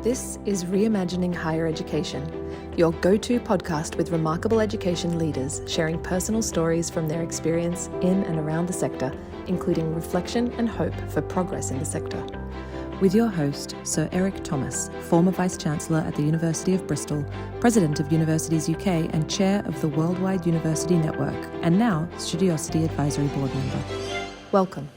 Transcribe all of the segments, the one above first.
This is Reimagining Higher Education, your go-to podcast with remarkable education leaders sharing personal stories from their experience in and around the sector, including reflection and hope for progress in the sector. With your host, Sir Eric Thomas, former Vice-Chancellor at the University of Bristol, President of Universities UK and Chair of the Worldwide University Network, and now Studiosity Advisory Board Member. Welcome.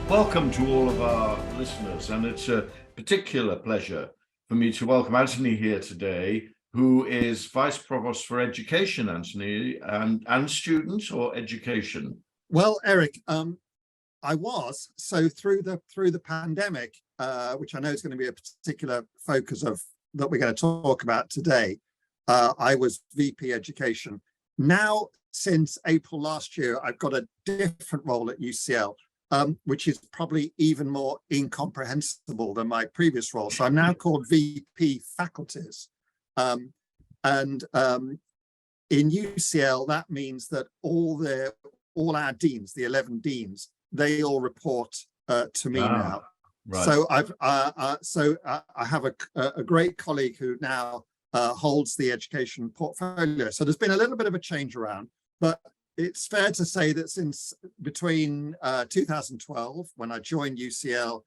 Welcome to all of our listeners, and it's a particular pleasure for me to welcome Anthony here today, who is Vice Provost for Education, Anthony, and students or education. Well, Eric, I was through the pandemic, which I know is going to be a particular focus of that we're going to talk about today. I was VP Education. Now, since April last year, I've got a different role at UCL. Which is probably even more incomprehensible than my previous role. So I'm now called VP Faculties. In UCL, that means that all our deans, the 11 deans, they all report to me now. Right. So I have a great colleague who now holds the education portfolio. So there's been a little bit of a change around, but it's fair to say that since between 2012, when I joined UCL,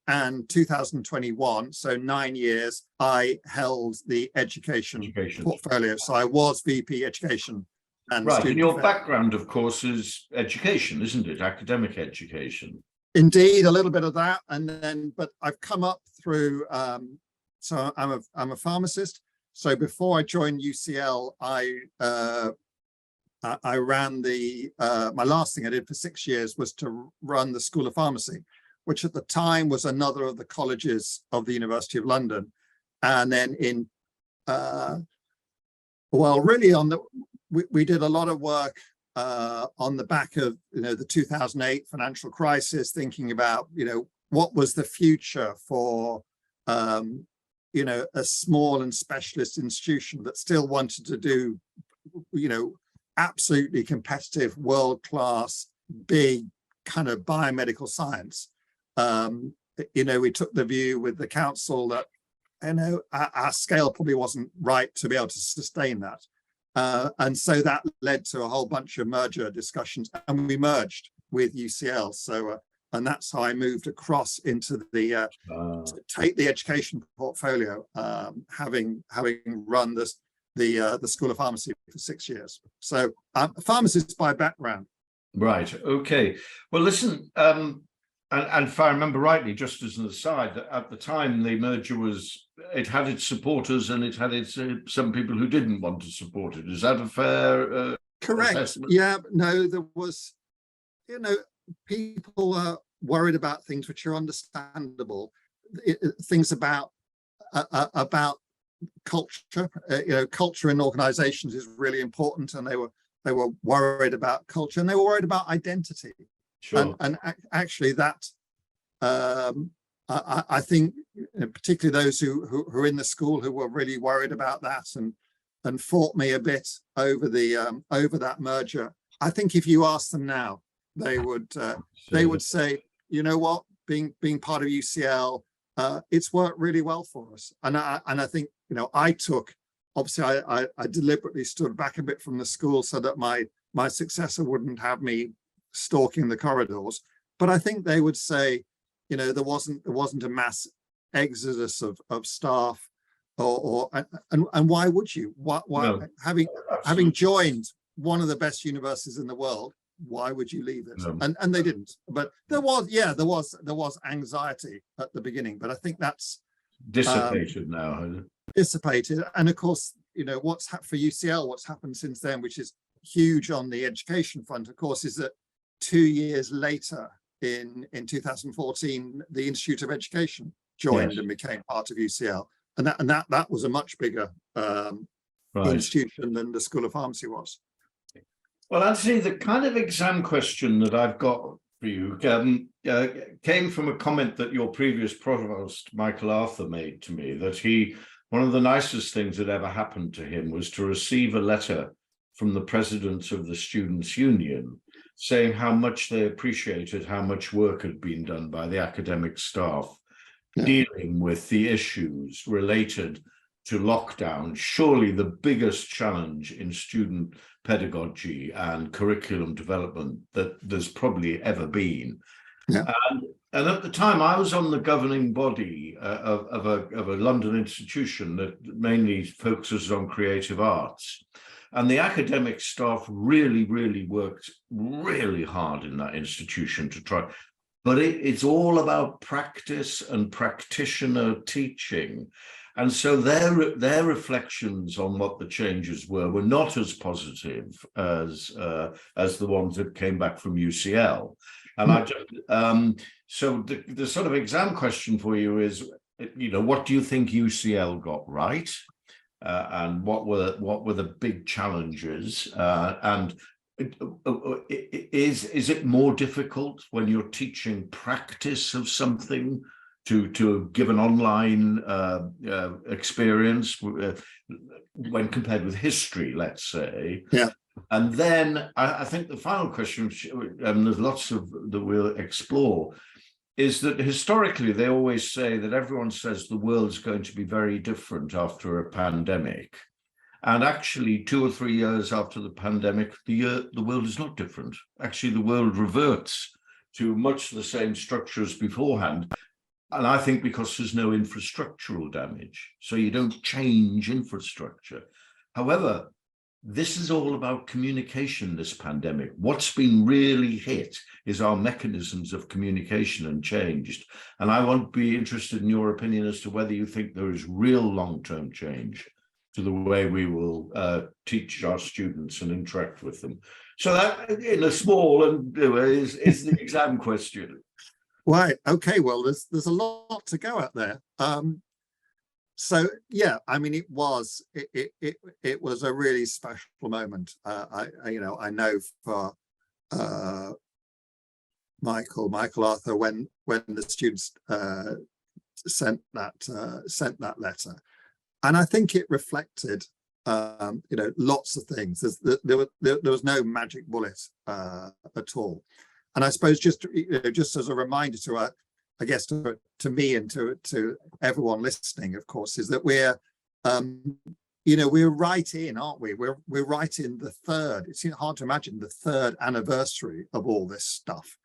and 2021, so 9 years, I held the education portfolio. So I was VP Education. And right, and your background, of course, is education, isn't it? Academic education. Indeed, a little bit of that, but I've come up through. So I'm a pharmacist. So before I joined UCL, I ran my last thing I did for 6 years was to run the School of Pharmacy, which at the time was another of the colleges of the University of London. And then we did a lot of work on the back of, the 2008 financial crisis, thinking about, what was the future for, a small and specialist institution that still wanted to do, absolutely competitive, world-class, big kind of biomedical science. We took the view with the council that, our scale probably wasn't right to be able to sustain that. And so that led to a whole bunch of merger discussions, and we merged with UCL. So, and that's how I moved across into the, to take the education portfolio, having run the School of Pharmacy for 6 years. So I'm a pharmacist by background. Right. Okay. Well, listen, and if I remember rightly, just as an aside, that at the time the merger it had its supporters and it had some people who didn't want to support it. Is that a fair correct assessment? Yeah. No, there was, people are worried about things which are understandable. Things about culture, culture in organizations is really important, and they were worried about culture, and they were worried about identity. Sure. And actually that I think particularly those who are in the school who were really worried about that and fought me a bit over that merger. I think if you ask them now, they would say, you know what, being part of UCL, it's worked really well for us. And I think, I deliberately stood back a bit from the school so that my successor wouldn't have me stalking the corridors. But I think they would say, there wasn't a mass exodus of staff, and why would you? Why no, having joined one of the best universities in the world, why would you leave it? No. And they didn't. But there was anxiety at the beginning, but I think that's dissipated now. Dissipated, and of course, for UCL, what's happened since then, which is huge on the education front, of course, is that 2 years later, in 2014, the Institute of Education joined and became part of UCL, and that was a much bigger institution than the School of Pharmacy was. Well, Anthony, the kind of exam question that I've got for you came from a comment that your previous provost, Michael Arthur, made to me, that one of the nicest things that ever happened to him was to receive a letter from the president of the Students' Union saying how much they appreciated how much work had been done by the academic staff dealing with the issues related to lockdown. Surely the biggest challenge in student pedagogy and curriculum development that there's probably ever been. Yeah. And at the time, I was on the governing body of a London institution that mainly focuses on creative arts. And the academic staff really worked really hard in that institution to try. But it's all about practice and practitioner teaching. And so their reflections on what the changes were not as positive as the ones that came back from UCL. And I just so the sort of exam question for you is, what do you think UCL got right, and what were the big challenges, and is it more difficult when you're teaching practice of something to give an online experience when compared with history, let's say? Yeah. And then I think the final question, and there's lots of that we'll explore, is that historically they always say that everyone says the world's going to be very different after a pandemic. And actually, 2 or 3 years after the pandemic, the world is not different. Actually, the world reverts to much the same structure as beforehand. And I think because there's no infrastructural damage, so you don't change infrastructure. However, this is all about communication, this pandemic. What's been really hit is our mechanisms of communication and changed. And I want to be interested in your opinion as to whether you think there is real long-term change to the way we will teach our students and interact with them. So that, in a small way, is the exam question. Right. Okay. Well, there's a lot to go at there. So yeah, I mean, it was a really special moment. I know for Michael Arthur, when the students sent that letter, and I think it reflected lots of things. There was no magic bullet at all. And I suppose just as a reminder to I guess to me and to everyone listening, of course, is that we're right in, aren't we? We're right in the third. It's hard to imagine the third anniversary of all this stuff.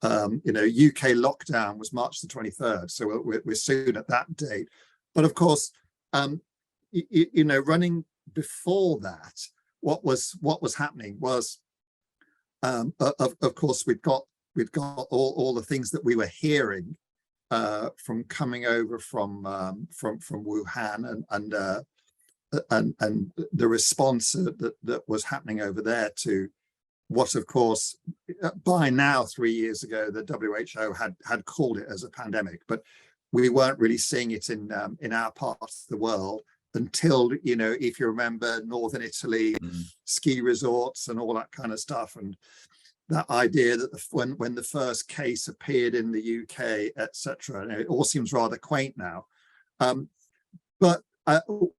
UK lockdown was March the 23rd, so we're soon at that date. But of course, running before that, what was happening was, of course, we've got all the things that we were hearing from coming over from Wuhan and the response that was happening over there to what, of course, by now 3 years ago, the WHO had called it as a pandemic, but we weren't really seeing it in our part of the world until, if you remember, Northern Italy, ski resorts and all that kind of stuff. And that idea that when the first case appeared in the UK, etc., it all seems rather quaint now. But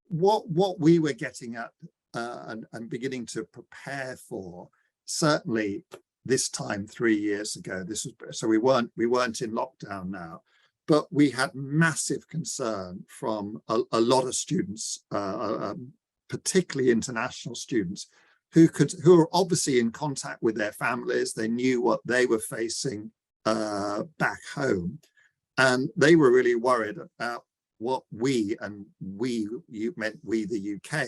what we were getting at and beginning to prepare for, certainly this time 3 years ago, so we weren't in lockdown now, but we had massive concern from a lot of students, particularly international students, who were obviously in contact with their families. They knew what they were facing back home, and they were really worried about what you meant we the UK,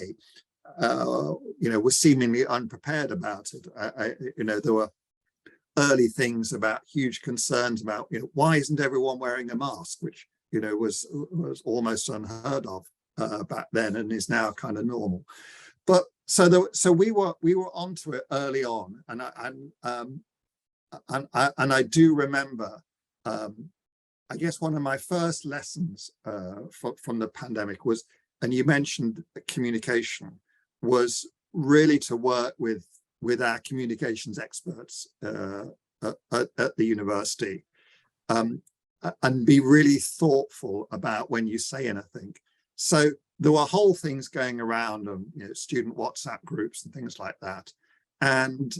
were seemingly unprepared about it. There were early things about huge concerns about why isn't everyone wearing a mask, which was almost unheard of back then and is now kind of normal. But so we were onto it early on, and I do remember, I guess one of my first lessons from the pandemic was, and you mentioned communication, was really to work with our communications experts at the university, and be really thoughtful about when you say anything. So there were whole things going around on student WhatsApp groups and things like that. And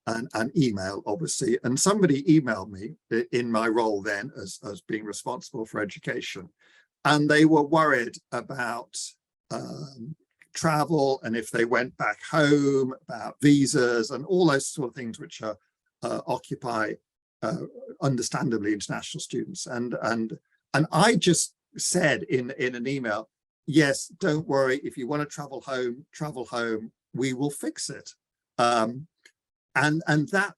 and email, obviously. And somebody emailed me in my role then as being responsible for education. And they were worried about travel, and if they went back home, about visas and all those sort of things which are occupy understandably international students. And I just said in an email, yes, don't worry, if you want to travel home, we will fix it. And that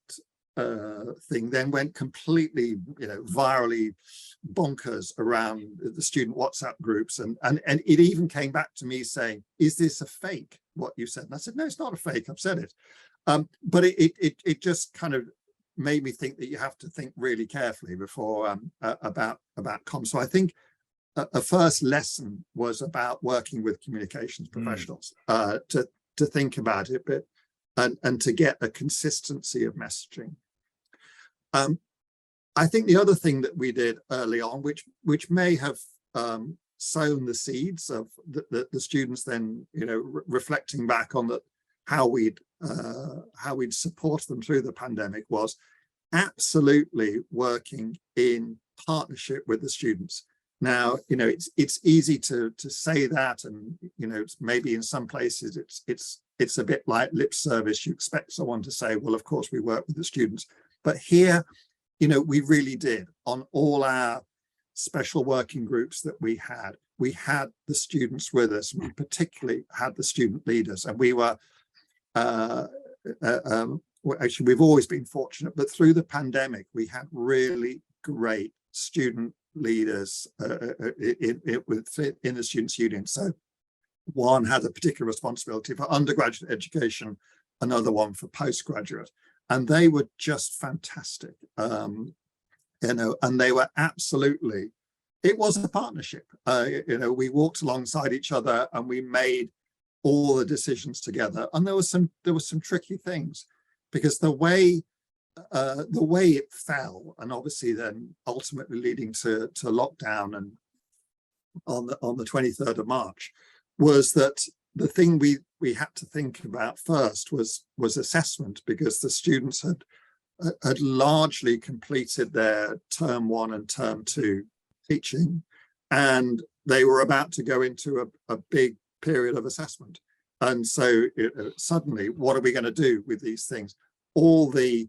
thing then went completely, virally bonkers around the student WhatsApp groups, and it even came back to me saying, "Is this a fake? What you said?" And I said, "No, it's not a fake. I've said it." But it just kind of made me think that you have to think really carefully before about comms. So I think a first lesson was about working with communications professionals to think about it, but and to get a consistency of messaging. I think the other thing that we did early on, which may have sown the seeds of the students then, reflecting back on that, how we'd support them through the pandemic, was absolutely working in partnership with the students. Now, it's easy to say that, and maybe in some places it's a bit like lip service. You expect someone to say, well, of course we work with the students, but here, we really did. On all our special working groups that we had the students with us. We particularly had the student leaders, and we were actually, we've always been fortunate, but through the pandemic we had really great student leaders in the Students' Union. So one had a particular responsibility for undergraduate education, another one for postgraduate, and they were just fantastic. And they were absolutely, it was a partnership. We walked alongside each other and we made all the decisions together. And there was some tricky things, because the way it fell, and obviously then ultimately leading to lockdown and on the 23rd of March, was that the thing we had to think about first was assessment, because the students had largely completed their term 1 and term 2 teaching, and they were about to go into a big period of assessment. And so suddenly, what are we going to do with these things? All the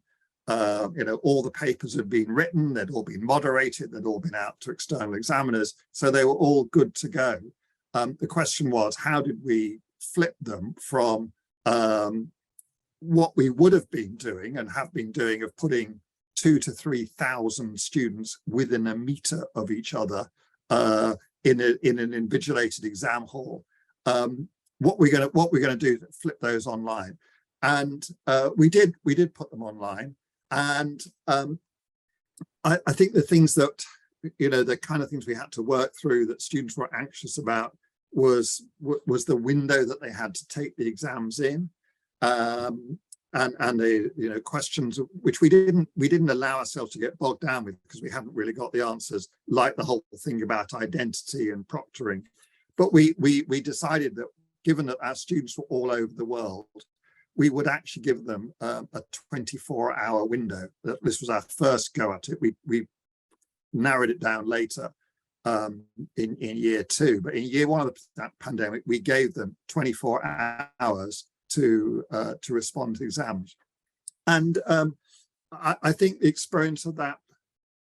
papers had been written, they'd all been moderated, they'd all been out to external examiners, so they were all good to go. The question was, how did we flip them from what we would have been doing and have been doing, of putting 2,000 to 3,000 students within a meter of each other in an invigilated exam hall? What we're going to do to flip those online, and we did put them online. And I think the things that the kind of things we had to work through that students were anxious about was the window that they had to take the exams in, and the questions which we didn't allow ourselves to get bogged down with, because we hadn't really got the answers, like the whole thing about identity and proctoring. But we decided that, given that our students were all over the world, we would actually give them a 24-hour window. This was our first go at it. We narrowed it down later in year 2, but in year 1 of that pandemic, we gave them 24 hours to respond to exams. And I think the experience of that,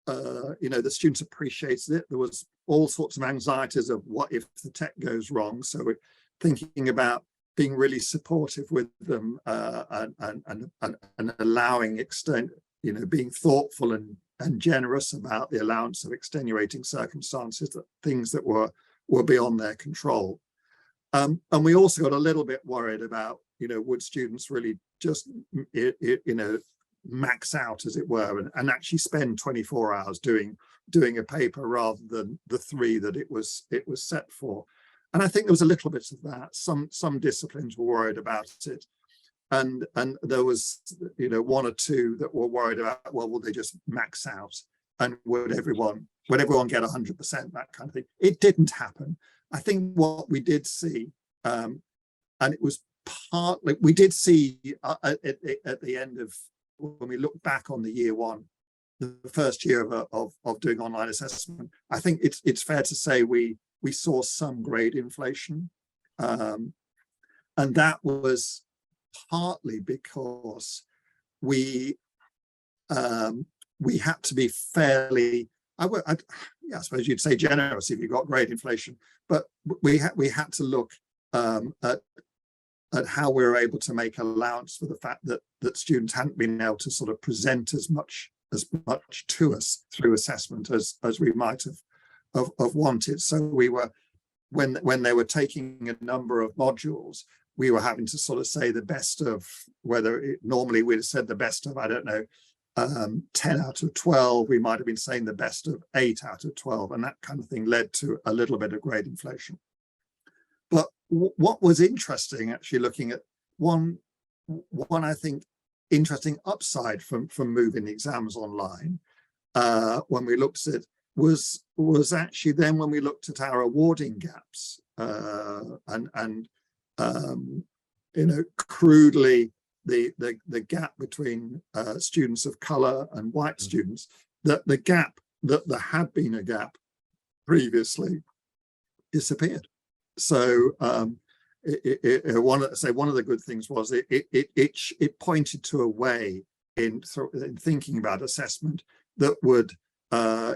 the students appreciated it. There was all sorts of anxieties of what if the tech goes wrong. So we're thinking about being really supportive with them and allowing being thoughtful and generous about the allowance of extenuating circumstances, that things that were beyond their control. And we also got a little bit worried about, would students really just, max out, as it were, and actually spend 24 hours doing a paper rather than the 3 that it was set for. And I think there was a little bit of that. Some disciplines were worried about it, and there was 1 or 2 that were worried about, well, will they just max out, and would everyone get 100%, that kind of thing. It didn't happen. I think what we did see, and it was partly, we did see at the end of when we look back on the year one, the first year of doing online assessment, I think it's fair to say we saw some grade inflation, and that was partly because we had to be fairly, I suppose you'd say generous if you got grade inflation, but we had to look at how we were able to make allowance for the fact that students hadn't been able to sort of present as much to us through assessment as we might have wanted. So we were, when they were taking a number of modules, we were having to sort of say the best of, normally we'd have said the best of, I don't know, 10 out of 12, we might have been saying the best of 8 out of 12, and that kind of thing led to a little bit of grade inflation. But what was interesting, actually, looking at one I think interesting upside from moving the exams online, when we looked at it, was actually then when we looked at our awarding gaps, and you know, crudely the gap between students of color and white students, that the gap that there had been a gap previously disappeared. So one of the good things was it pointed to a way in thinking about assessment that would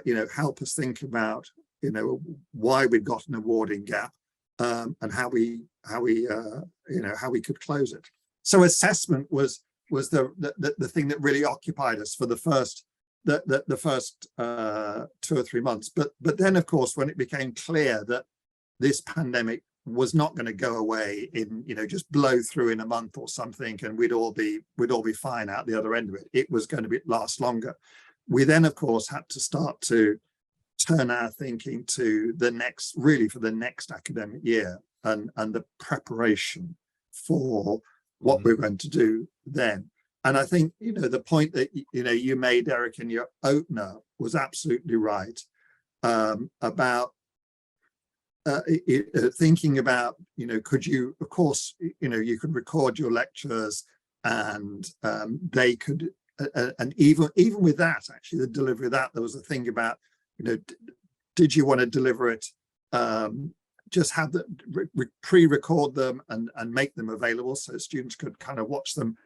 you know, help us think about, you know, why we'd got an awarding gap, and how we you know, how we could close it. So assessment was the thing that really occupied us for the first 2 or 3 months. But then, of course, when it became clear that this pandemic was not going to go away in, you know, just blow through in a month or something, and we'd all be fine out the other end of it, it was going to last longer. We then, of course, had to start to turn our thinking to the next academic year, and the preparation for what we're going to do then. And I think, you know, the point that, you know, you made, Eric, in your opener was absolutely right, about thinking about, you know, could you, of course, you know, you could record your lectures, and they could, and even with that, actually, the delivery of that, there was a thing about, you know, did you want to deliver it, just have the pre-record them and make them available so students could kind of watch them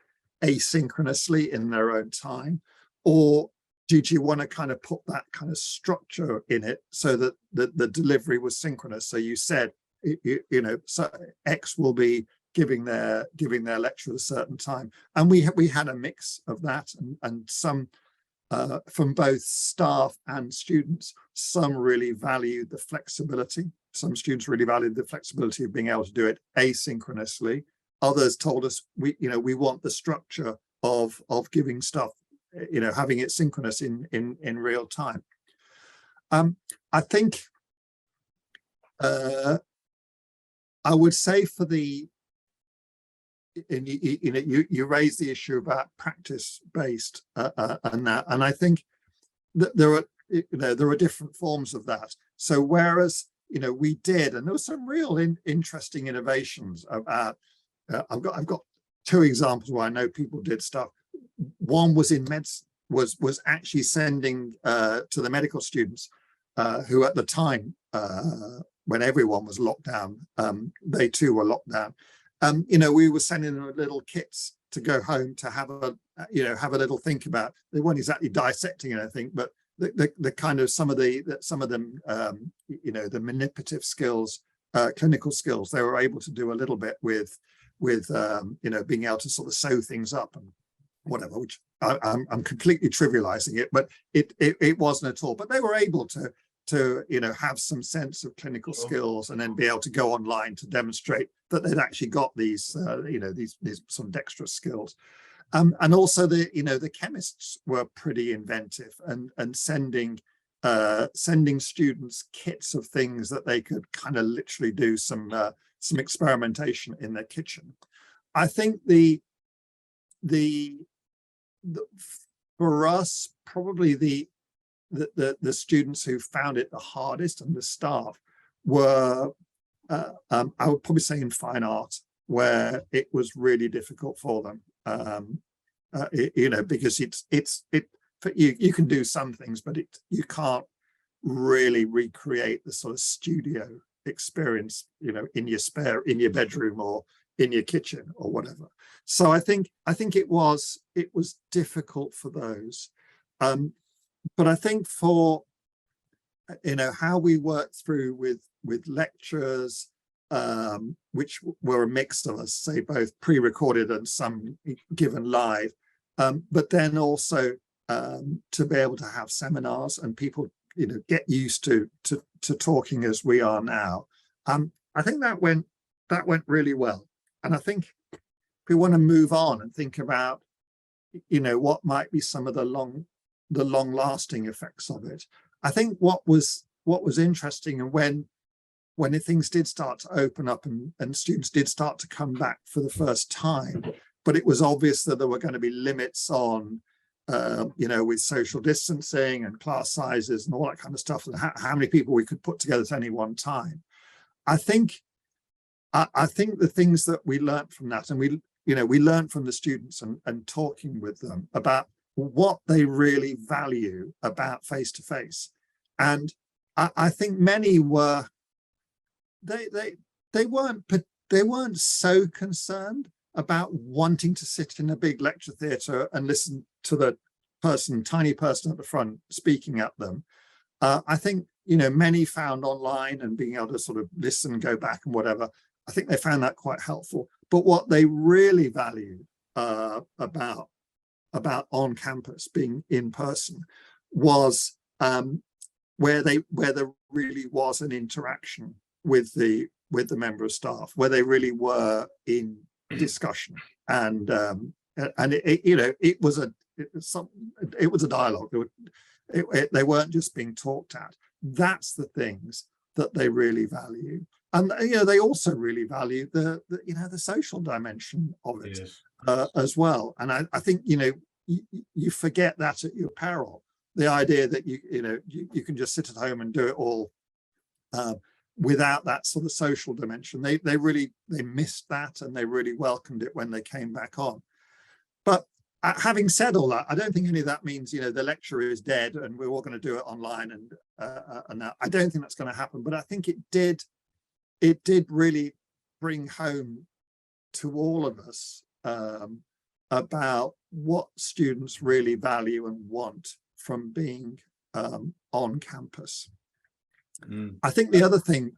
asynchronously in their own time, or did you want to kind of put that kind of structure in it so that the delivery was synchronous? So you said, you know, so X will be giving their lecture at a certain time, and we had a mix of that, and some from both staff and students. Some really valued the flexibility. Some students really valued the flexibility of being able to do it asynchronously. Others told us, we want the structure of giving stuff, you know, having it synchronous in real time. I think I would say for the, and you raised the issue about practice-based and that, and I think that there are different forms of that. So whereas, you know, we did, and there were some real interesting innovations about. I've got 2 examples where I know people did stuff. One was in medicine, was actually sending to the medical students who at the time, when everyone was locked down, they too were locked down. You know, we were sending them little kits to go home to have a little think about. They weren't exactly dissecting anything, but the kind of some of them, you know, the manipulative skills, clinical skills, they were able to do a little bit with you know, being able to sort of sew things up and whatever, which I'm completely trivializing it, but it wasn't at all. But they were able to you know, have some sense of clinical skills, and then be able to go online to demonstrate that they'd actually got these you know, these sort of dexterous skills. And also the chemists were pretty inventive, and sending students kits of things that they could kind of literally do some experimentation in their kitchen. I think for us, probably the students who found it the hardest, and the staff, were I would probably say in fine art, where it was really difficult for them. because you can do some things, but you can't really recreate the sort of studio experience, in your bedroom or in your kitchen or whatever. So I think it was difficult for those, but I think for how we worked through with lectures, which were a mix of us, say both pre-recorded and some given live, but then also to be able to have seminars and people get used to talking as we are now. I think that went really well. And I think if we want to move on and think about what might be some of the long lasting effects of it, I think what was interesting, and when things did start to open up and students did start to come back for the first time, but it was obvious that there were going to be limits on with social distancing and class sizes and all that kind of stuff, and how many people we could put together at any one time. I think the things that we learned from that, and we learned from the students and talking with them about what they really value about face-to-face. And I think many were, they weren't so concerned about wanting to sit in a big lecture theatre and listen to the tiny person at the front speaking at them. I think, many found online and being able to sort of listen, go back and whatever, I think they found that quite helpful. But what they really valued about on campus being in person was where there really was an interaction with the member of staff, where they really were in discussion, and it was a dialogue. They weren't just being talked at. That's the things that they really value, and they also really value the social dimension of it. Yes. As well. And I think you forget that at your peril. The idea that you can just sit at home and do it all without that sort of social dimension. They missed that, and they really welcomed it when they came back on. But having said all that, I don't think any of that means the lecture is dead and we're all going to do it online, and that. I don't think that's going to happen. But I think it did really bring home to all of us about what students really value and want from being on campus. I think the other thing,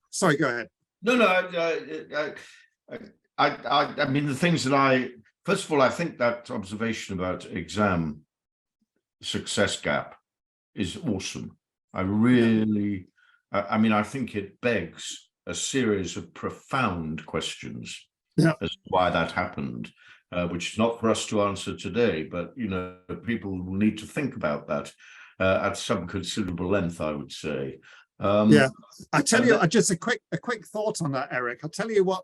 sorry, go ahead. No, I mean, the things that first of all, I think that observation about exam success gap is awesome. I think it begs a series of profound questions as to why that happened, which is not for us to answer today, but people will need to think about that at some considerable length, I would say. I tell you, just a quick thought on that, Eric. I'll tell you what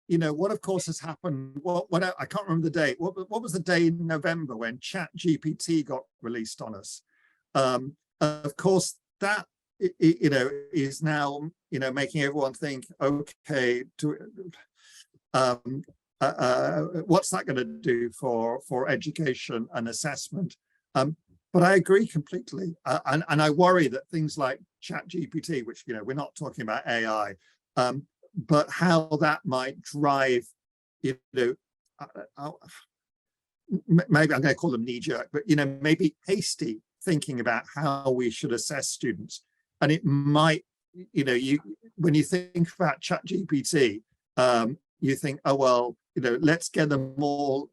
of course has happened. What I can't remember the date. What was the day in November when ChatGPT got released on us? Of course, that is now making everyone think, okay, what's that going to do for education and assessment? But I agree completely, and I worry that things like ChatGPT, which we're not talking about AI, but how that might drive, maybe I'm going to call them knee-jerk, but maybe hasty thinking about how we should assess students, and it might, when you think about ChatGPT, you think, oh well, let's get them all,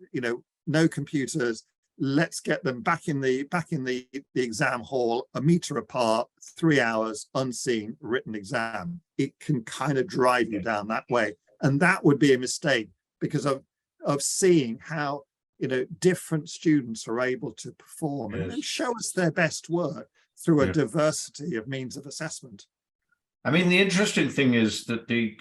no computers. Let's get them back in the exam hall, a meter apart, 3 hours, unseen, written exam. It can kind of drive you down that way, and that would be a mistake because of seeing how different students are able to perform and show us their best work through a diversity of means of assessment. I mean, the interesting thing is that the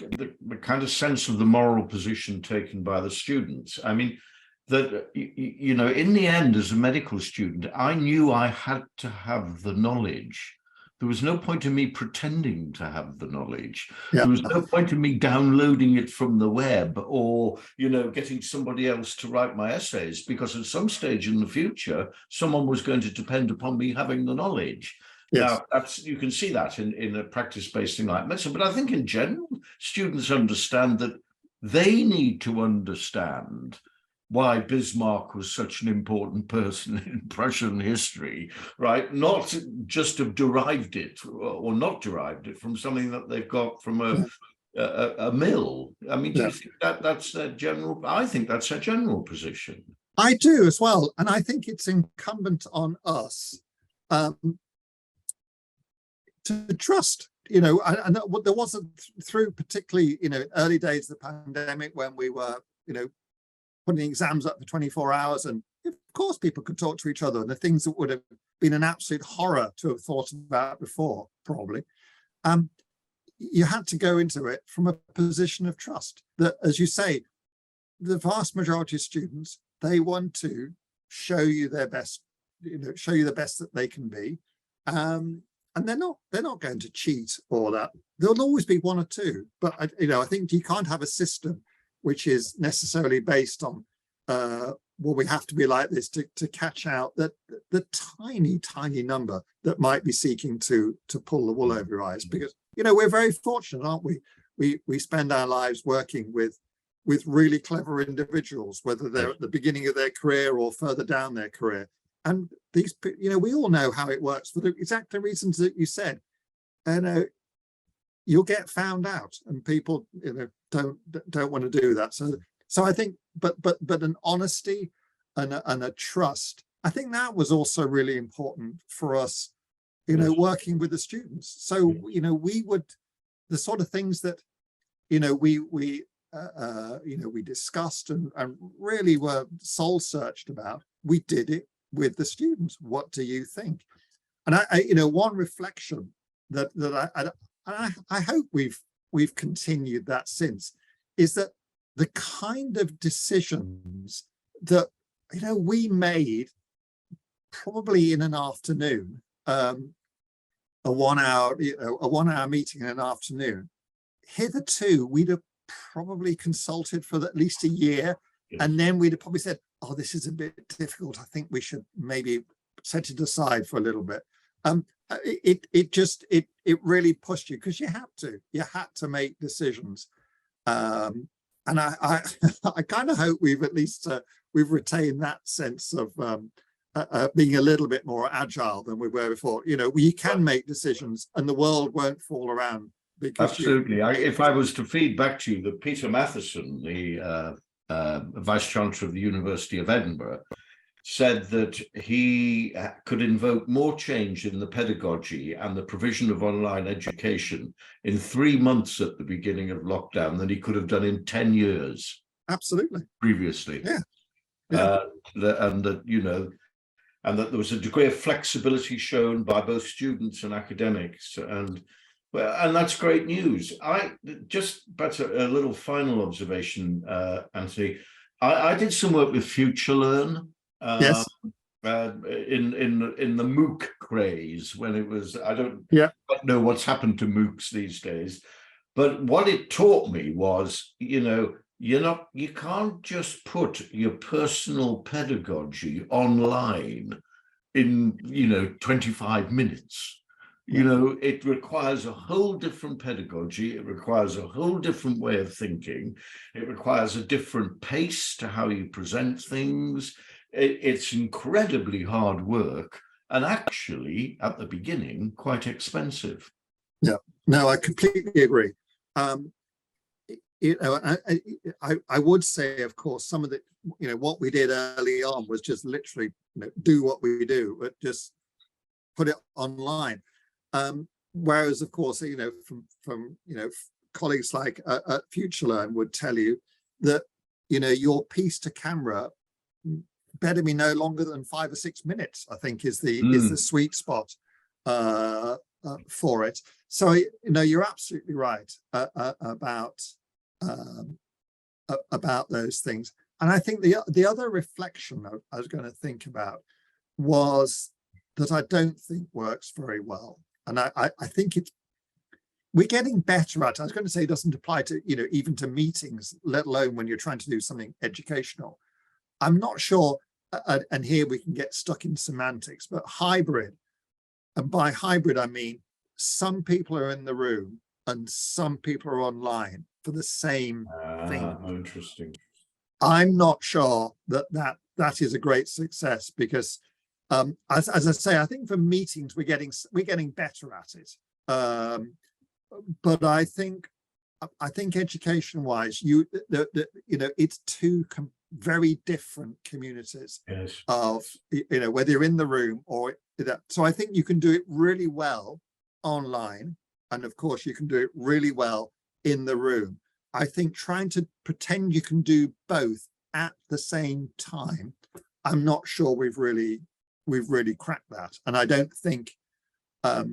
kind of sense of the moral position taken by the students. I mean, that, in the end, as a medical student, I knew I had to have the knowledge There was no point in me pretending to have the knowledge. Yeah. There was no point in me downloading it from the web or, getting somebody else to write my essays, because at some stage in the future, someone was going to depend upon me having the knowledge. Yes. Now, you can see that in a practice-based thing like medicine, but I think in general, students understand that they need to understand why Bismarck was such an important person in Prussian history, right? Not just have derived it or not derived it from something that they've got from a mill. I mean, do you think that's their general? I think that's their general position. I do as well, and I think it's incumbent on us to trust. And there wasn't, through particularly early days of the pandemic, when we were putting exams up for 24 hours, and of course people could talk to each other, and the things that would have been an absolute horror to have thought about before, probably, you had to go into it from a position of trust that, as you say, the vast majority of students, they want to show you their best, show you the best that they can be, and they're not going to cheat or that. There'll always be one or two, but I think you can't have a system which is necessarily based on, well, we have to be like this to catch out that the tiny number that might be seeking to pull the wool over your eyes. Because, we're very fortunate, aren't we? We spend our lives working with really clever individuals, whether they're at the beginning of their career or further down their career. And these, we all know how it works for the exact reasons that you said. And you'll get found out, and people, don't want to do that. So I think, but an honesty and a trust, I think that was also really important for us, working with the students. So we would, the sort of things that we discussed and really were soul searched about, we did it with the students. What do you think? And one reflection that I hope we've continued that since, is that the kind of decisions that we made probably in an afternoon, a 1 hour meeting in an afternoon, hitherto we'd have probably consulted for at least a year, and then we'd have probably said, oh, this is a bit difficult, I think we should maybe set it aside for a little bit. It really pushed you, because you had to make decisions, and I kind of hope we've at least we've retained that sense of being a little bit more agile than we were before. We can make decisions and the world won't fall around. Because absolutely. If I was to feed back to you that Peter Matheson, the Vice Chancellor of the University of Edinburgh, said that he could invoke more change in the pedagogy and the provision of online education in 3 months at the beginning of lockdown than he could have done in 10 years. Absolutely. Previously. Yeah. And that there was a degree of flexibility shown by both students and academics, and that's great news. But a little final observation, Anthony. I did some work with FutureLearn. Yes. In the MOOC craze, when it was, I don't know what's happened to MOOCs these days, but what it taught me was, you can't just put your personal pedagogy online in 25 minutes. It requires a whole different pedagogy. It requires a whole different way of thinking. It requires a different pace to how you present things. It's incredibly hard work, and actually, at the beginning, quite expensive. Yeah, no, I completely agree. I would say, of course, some of the, what we did early on was just literally do what we do, but just put it online. Whereas, of course, from colleagues like at FutureLearn would tell you that your piece to camera better be no longer than 5 or 6 minutes, I think is the sweet spot for it. So you're absolutely right about those things. And I think the other reflection I was going to think about was that I don't think works very well. And I think we're getting better at it. I was going to say it doesn't apply to, even to meetings, let alone when you're trying to do something educational. I'm not sure, and here we can get stuck in semantics, but hybrid, and by hybrid, I mean some people are in the room and some people are online for the same thing. Interesting. I'm not sure that is a great success because, as I say, I think for meetings we're getting better at it. But I think education-wise, it's two very different communities. Yes. Of whether you're in the room or that. So I think you can do it really well online, and of course you can do it really well in the room. I think trying to pretend you can do both at the same time, I'm not sure we've really cracked that. And I don't think, as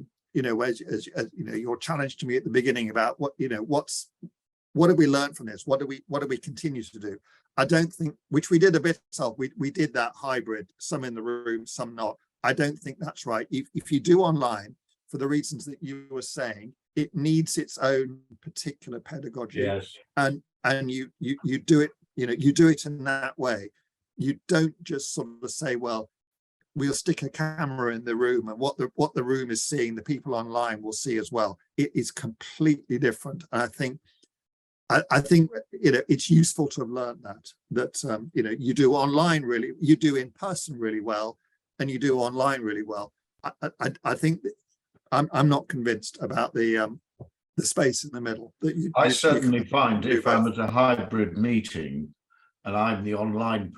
your challenge to me at the beginning about what have we learned from this? What do we continue to do? I don't think, which we did a bit of, we did that hybrid, some in the room, some not. I don't think that's right. If you do online, for the reasons that you were saying, it needs its own particular pedagogy. Yes. And you do it, you do it in that way. You don't just sort of say, well, we'll stick a camera in the room, and what the room is seeing, the people online will see as well. It is completely different. And I think it's useful to have learned that you do online really, you do in person really well, and you do online really well. I think I'm not convinced about the space in the middle. I certainly find if I'm at a hybrid meeting and I'm the online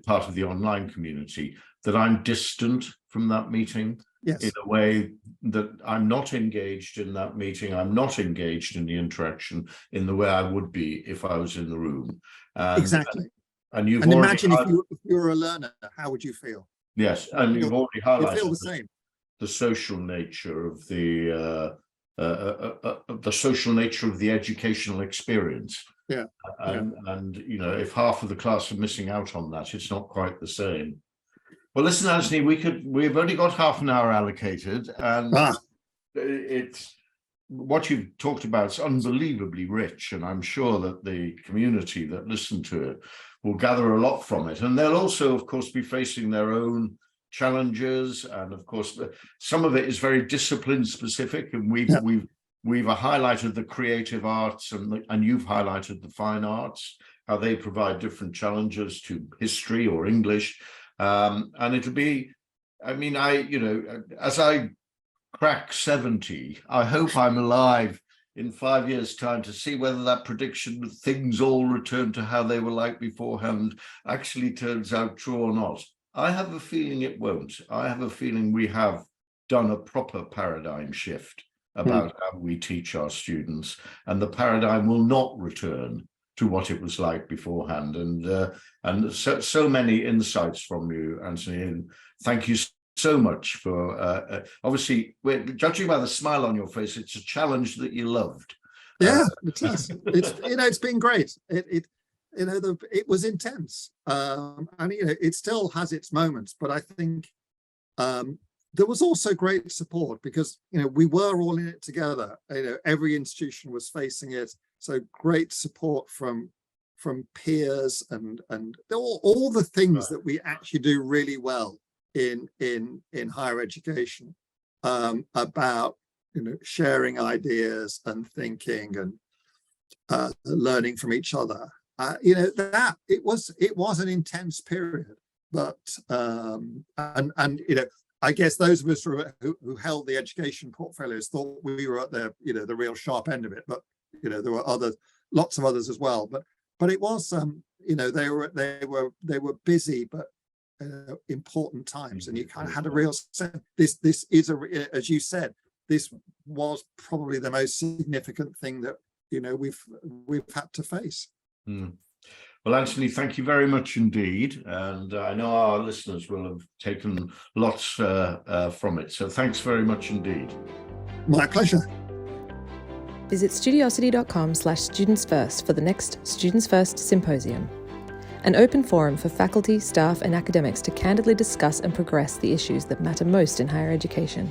part of the online community, that I'm distant from that meeting. Yes. In a way that I'm not engaged in that meeting. I'm not engaged in the interaction in the way I would be if I was in the room. Exactly. And you've imagine if you were a learner, how would you feel? Yes, and you've already highlighted you feel the same. The social nature of the social nature of the educational experience. Yeah. And if half of the class are missing out on that, it's not quite the same. Well, listen, Anthony, we've only got half an hour allocated, and it's what you've talked about is unbelievably rich, and I'm sure that the community that listen to it will gather a lot from it. And they'll also, of course, be facing their own challenges, and of course, some of it is very discipline specific, and we've highlighted the creative arts, and you've highlighted the fine arts, how they provide different challenges to history or English. And it'll be, as I crack 70, I hope I'm alive in 5 years' time to see whether that prediction that things all return to how they were like beforehand actually turns out true or not. I have a feeling it won't. I have a feeling we have done a proper paradigm shift about how we teach our students, and the paradigm will not return to what it was like beforehand. And so many insights from you, Anthony, and thank you so much for obviously, judging by the smile on your face, it's a challenge that you loved. Yeah, it is. It's been great. It was intense, and it still has its moments, but I think there was also great support because we were all in it together. Every institution was facing it. So great support from peers and all the things that we actually do really well in higher education, about sharing ideas and thinking and learning from each other. That it was an intense period, but I guess those of us who held the education portfolios thought we were at the real sharp end of it, but there were lots of others as well, but it was they were busy but important times, and you kind of had a real sense. This is as you said, this was probably the most significant thing that we've had to face. Well, Anthony, thank you very much indeed, and I know our listeners will have taken lots from it. So thanks very much indeed. My pleasure. Visit studiosity.com/studentsfirst for the next Students First Symposium, an open forum for faculty, staff and academics to candidly discuss and progress the issues that matter most in higher education.